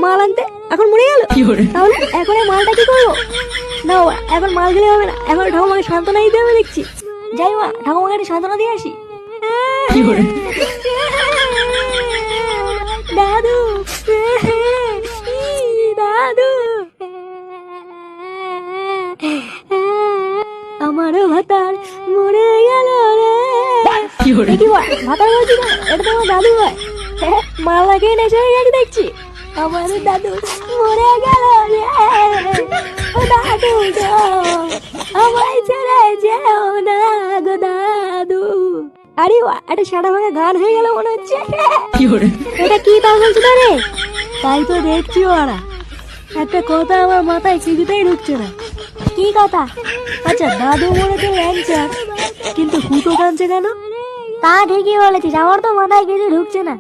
মাল আনতে, এখন মরে গেল। তাহলে এখন এই মালটা কি করবো? না বাবা, এখন মাল গেলে হবে না, এখন ঠাকুমাকে সান্ত্বনা দিতে হবে দেখছি। যাই মা, ঠাকুমাকে একটু সান্ত্বনা দিয়ে আসি। দাদু, দাদু, আমারও ভাতার মরে গেল রে। কি ভাতার বলছি না, এটা তো আমার দাদু হয়। মাল লাগিয়ে নেশে হয়ে গেছে দেখছি। আমার দাদু মরে গেল রে। ও দাদু গো, আমায় ছেড়ে যেও না গো দাদু। আরে একটা সারা ভাঙা গান হয়ে গেল মনে হচ্ছে। এটা কি তা বলছো না রে? তাই তো দেখছি ওরা। একটা কথা আমার মাথায় কিছুতেই ঢুকছে না। কি কথা? আচ্ছা, দাদু মরেছে ল্যাংচার, কিন্তু হুতো কাঁদছে কেন? তা ঠিকই বলেছিস, আমার তো মাথায় কিছু ঢুকছে না।